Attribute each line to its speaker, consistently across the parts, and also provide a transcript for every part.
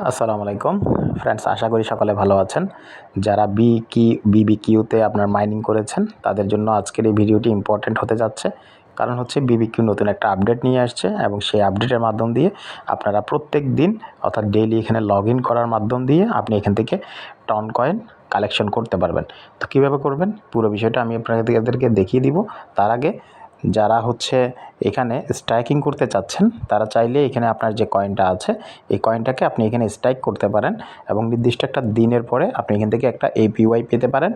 Speaker 1: আসসালামু আলাইকুম ফ্রেন্ডস, আশা করি সকলে ভালো আছেন। যারা বিবিকিউতে আপনার মাইনিং করেছেন তাদের জন্য আজকের এই ভিডিওটি ইম্পর্টেন্ট হতে যাচ্ছে। কারণ হচ্ছে বিবিকিউ নতুন একটা আপডেট নিয়ে আসছে এবং সেই আপডেটের মাধ্যম দিয়ে আপনারা প্রত্যেক দিন অর্থাৎ ডেইলি এখানে লগ ইন করার মাধ্যম দিয়ে আপনি এখান থেকে টন কয়েন কালেকশন করতে পারবেন। তো কীভাবে করবেন পুরো বিষয়টা আমি আপনাদেরকে দেখিয়ে দিব। তার আগে যারা হচ্ছে এখানে স্ট্রাইকিং করতে চাচ্ছেন তারা চাইলে এখানে আপনার যে কয়েনটা আছে এই কয়েনটাকে আপনি এখানে স্ট্রাইক করতে পারেন এবং নির্দিষ্ট একটা দিনের পরে আপনি এখান থেকে একটা এপিওয়াই পেতে পারেন।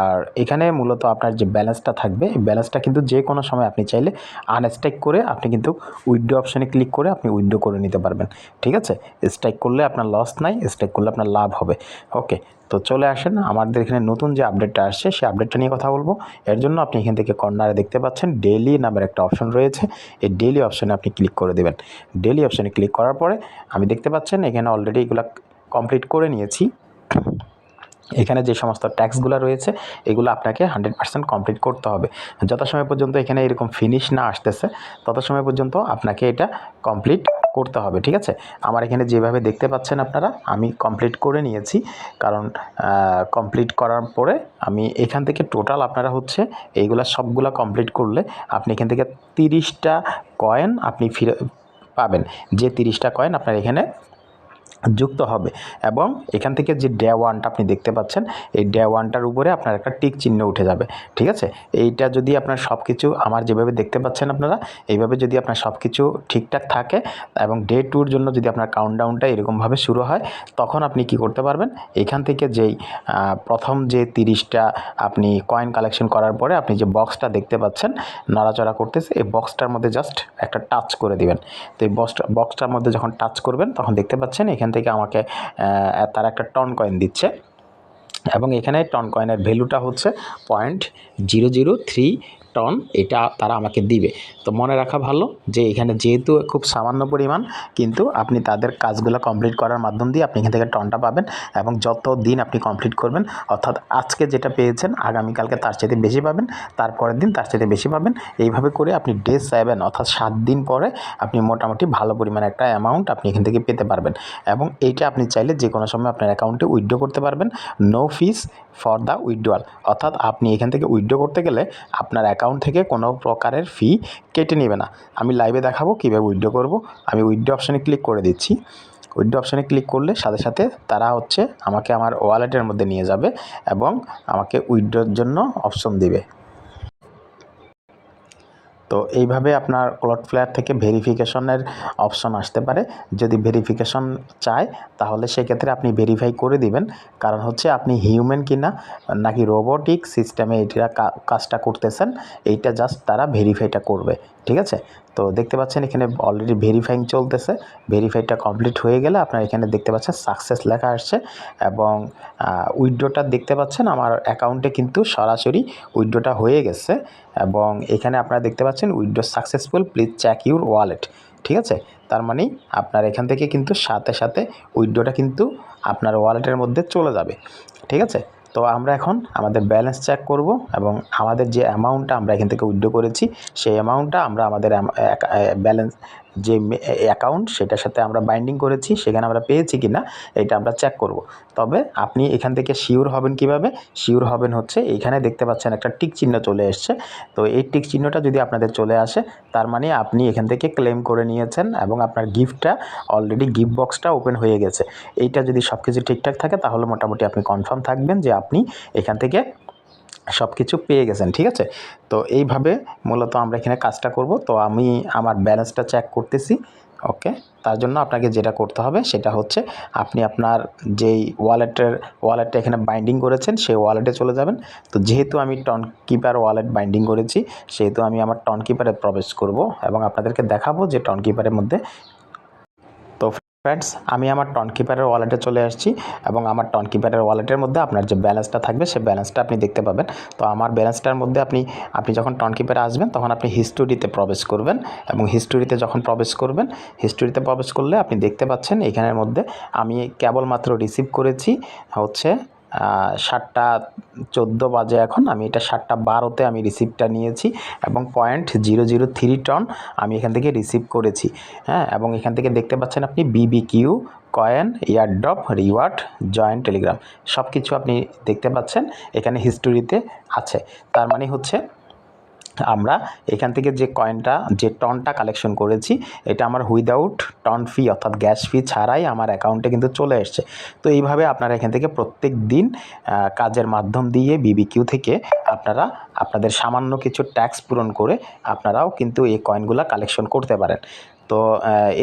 Speaker 1: আর এখানে মূলত আপনার যে ব্যালেন্সটা থাকবে এই ব্যালেন্সটা কিন্তু যে কোনো সময় আপনি চাইলে আনস্ট্রাইক করে আপনি কিন্তু উইথড্র অপশানে ক্লিক করে আপনি উইথড্র করে নিতে পারবেন। ঠিক আছে, স্ট্রাইক করলে আপনার লস নাই, স্ট্রাইক করলে আপনার লাভ হবে। ওকে, তো চলে আসেন আমাদের এখানে নতুন যে আপডেটটা আসছে সেই আপডেটটা নিয়ে কথা বলবো। এর জন্য আপনি এখান থেকে কর্নারে দেখতে পাচ্ছেন ডেইলি নামের একটা অপশন রয়েছে। এই ডেইলি অপশানে আপনি ক্লিক করে দেবেন। ডেইলি অপশানে ক্লিক করার পরে আমি দেখতে পাচ্ছেন এখানে অলরেডি এগুলো কমপ্লিট করে নিয়েছি। এখানে যে সমস্ত ট্যাক্সগুলো রয়েছে এগুলো আপনাকে 100% কমপ্লিট করতে হবে। যত সময় পর্যন্ত এখানে এরকম ফিনিশ না আসতেছে তত সময় পর্যন্ত আপনাকে এটা কমপ্লিট করতে হবে। ঠিক আছে, আমার এখানে যেভাবে দেখতে পাচ্ছেন আপনারা আমি কমপ্লিট করে নিয়েছি। কারণ কমপ্লিট করার পরে আমি এখান থেকে টোটাল আপনারা হচ্ছে এইগুলা সবগুলা কমপ্লিট করলে আপনি এখান থেকে 30টা কয়েন আপনি পাবেন। যে 30টা কয়েন আপনার এখানে যুক্ত হবে এবং এখান থেকে যে ডে ওয়ানটা আপনি দেখতে পাচ্ছেন এই ডে ওয়ানটার উপরে আপনার একটা টিক চিহ্ন উঠে যাবে। ঠিক আছে, এইটা যদি আপনার সব কিছু আমার যেভাবে দেখতে পাচ্ছেন আপনারা এইভাবে যদি আপনার সব কিছু ঠিকঠাক থাকে এবং ডে টুর জন্য যদি আপনার কাউন্টডাউনটা এরকমভাবে শুরু হয় তখন আপনি কি করতে পারবেন, এখান থেকে যেই প্রথম যে 30টা আপনি কয়েন কালেকশন করার পরে আপনি যে বক্সটা দেখতে পাচ্ছেন নড়াচড়া করতেছে এই বক্সটার মধ্যে জাস্ট একটা টাচ করে দিবেন। তো এই বক্সটার মধ্যে যখন টাচ করবেন তখন দেখতে পাচ্ছেন এখান থেকে আমাকে তারা একটা টন কয়েন দিচ্ছে এবং এখানে টন কয়েনের ভ্যালুটা হচ্ছে 0.003 টন, এটা তারা আমাকে দিবে। তো মনে রাখা ভালো যে এখানে যেহেতু খুব সামান্য পরিমাণ কিন্তু আপনি তাদের কাজগুলো কমপ্লিট করার মাধ্যম দিয়ে আপনি এখান থেকে টনটা পাবেন এবং যত দিন আপনি কমপ্লিট করবেন অর্থাৎ আজকে যেটা পেয়েছেন আগামীকালকে তার চাইতে বেশি পাবেন, তারপরের দিন তার চাইতে বেশি পাবেন। এইভাবে করে আপনি ডে 7 অর্থাৎ 7 দিন পরে আপনি মোটামুটি ভালো পরিমাণে একটা অ্যামাউন্ট আপনি এখান থেকে পেতে পারবেন এবং এইটা আপনি চাইলে যে কোনো সময় আপনার অ্যাকাউন্টে উইথড্র করতে পারবেন। No fees for the withdrawal, অর্থাৎ আপনি এখান থেকে উইথড্র করতে গেলে আপনার অ্যাকাউন্ট থেকে কোনো প্রকারের ফি কেটে নেবে না। আমি লাইভে দেখাবো কীভাবে উইথড্র করব। আমি উইথড্র অপশানে ক্লিক করে দিচ্ছি। উইথড্র অপশানে ক্লিক করলে সাথে সাথে তারা হচ্ছে আমাকে আমার ওয়ালেটের মধ্যে নিয়ে যাবে এবং আমাকে উইথড্রর জন্য অপশন দিবে। তো এইভাবে আপনার ক্লডফ্লেয়ার থেকে ভেরিফিকেশনের অপশন আসতে পারে। যদি ভেরিফিকেশন চায় তাহলে সেক্ষেত্রে আপনি ভেরিফাই করে দিবেন, কারণ হচ্ছে আপনি হিউম্যান কিনা নাকি রোবোটিক সিস্টেমে এটা কাজটা করতেছেন এইটা জাস্ট তারা ভেরিফাইটা করবে। ঠিক আছে, তো দেখতে পাচ্ছেন এখানে অলরেডি ভেরিফাইং চলতেছে। ভেরিফাইটা কমপ্লিট হয়ে গেলে আপনার এখানে দেখতে পাচ্ছেন সাকসেস লেখা আসছে এবং উইথড্রটা দেখতে পাচ্ছেন আমার অ্যাকাউন্টে কিন্তু সরাসরি উইথড্রটা হয়ে গেছে এবং এখানে আপনারা দেখতে পাচ্ছেন withdraw successful, please check your wallet. ঠিক আছে, তার মানে আপনার এখান থেকে কিন্তু সাথে সাথে উইথড্রটা কিন্তু আপনার ওয়ালেটের মধ্যে চলে যাবে। ঠিক আছে, তো আমরা এখন আমাদের ব্যালেন্স চেক করব এবং আমাদের যে অ্যামাউন্টটা আমরা এখান থেকে উইথড্র করেছি সেই অ্যামাউন্টটা আমরা আমাদের ব্যালেন্স যে অ্যাকাউন্ট সেটার সাথে আমরা বাইন্ডিং করেছি সেখানে আমরা পেয়েছি কিনা এটা আমরা চেক করব। তবে আপনি এখান থেকে শিওর হবেন কিভাবে? শিওর হবেন হচ্ছে এইখানে দেখতে পাচ্ছেন একটা টিক চিহ্ন চলে এসছে। তো এই টিক চিহ্নটা যদি আপনাদের চলে আসে তার মানে আপনি এখান থেকে ক্লেম করে নিয়েছেন এবং আপনার গিফটটা অলরেডি গিফট বক্সটা ওপেন হয়ে গেছে। এইটা যদি সব কিছু ঠিকঠাক থাকে তাহলে মোটামুটি আপনি কনফার্ম থাকবেন যে আপনি এখান থেকে সব কিছু পেয়ে গেছেন। ঠিক আছে, তো এইভাবে মূলত আমরা এখানে কাজটা করব। তো আমি আমার ব্যালেন্সটা চেক করতেছি। ওকে, তার জন্য আপনাকে যেটা করতে হবে সেটা হচ্ছে আপনি আপনার যেই ওয়ালেটটা এখানে বাইন্ডিং করেছেন সেই ওয়ালেটে চলে যাবেন। তো যেহেতু আমি টন কিপার ওয়ালেট বাইন্ডিং করেছি সেহেতু আমি আমার টন কিপারে প্রবেশ করব এবং আপনাদেরকে দেখাবো যে টন কিপারের মধ্যে। তো ফ্রেন্ডস, আমি আমার টন কিপারের ওয়ালেটে চলে আসছি এবং আমার টন কিপারের ওয়ালেটের মধ্যে আপনার যে ব্যালেন্সটা থাকবে সেই ব্যালেন্সটা আপনি দেখতে পাবেন। তো আমার ব্যালেন্সটার মধ্যে আপনি যখন টন কিপারে আসবেন তখন আপনি হিস্টোরিতে প্রবেশ করবেন এবং হিস্টোরিতে যখন প্রবেশ করবেন হিস্টোরিতে প্রবেশ করলে আপনি দেখতে পাচ্ছেন এখানের মধ্যে আমি কেবলমাত্র রিসিভ করেছি হচ্ছে 7টা 14 বাজে এখন। আমি এটা 7টা 12তে আমি রিসিপ্টটা নিয়েছি এবং 0.003 টন আমি এখান থেকে রিসিভ করেছি। হ্যাঁ, এবং এখান থেকে দেখতে পাচ্ছেন আপনি BBQ coin, airdrop, reward, join Telegram সব কিছু আপনি দেখতে পাচ্ছেন এখানে হিস্টোরিতে আছে। তার মানে হচ্ছে আমরা এখান থেকে যে কয়েনটা যে টনটা কালেকশন করেছি এটা আমার উইদাউট টন ফি অর্থাৎ গ্যাস ফি ছাড়াই আমার অ্যাকাউন্টে কিন্তু চলে এসছে। তো এইভাবে আপনারা এখান থেকে প্রত্যেক দিন কাজের মাধ্যম দিয়ে বিবিকিউ থেকে আপনারা আপনাদের সামান্য কিছু ট্যাক্স পূরণ করে আপনারাও কিন্তু এই কয়েনগুলো কালেকশন করতে পারেন। তো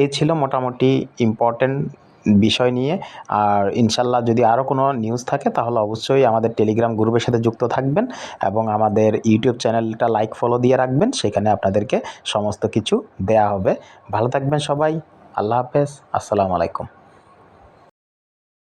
Speaker 1: এই ছিল মোটামুটি ইম্পর্টেন্ট বিষয় নিয়ে। আর ইনশাল্লাহ যদি আরও কোনো নিউজ থাকে তাহলে অবশ্যই আমাদের টেলিগ্রাম গ্রুপের সাথে যুক্ত থাকবেন এবং আমাদের ইউটিউব চ্যানেলটা লাইক ফলো দিয়ে রাখবেন, সেখানে আপনাদেরকে সমস্ত কিছু দেয়া হবে। ভালো থাকবেন সবাই, আল্লাহ হাফেজ, আসসালামু আলাইকুম।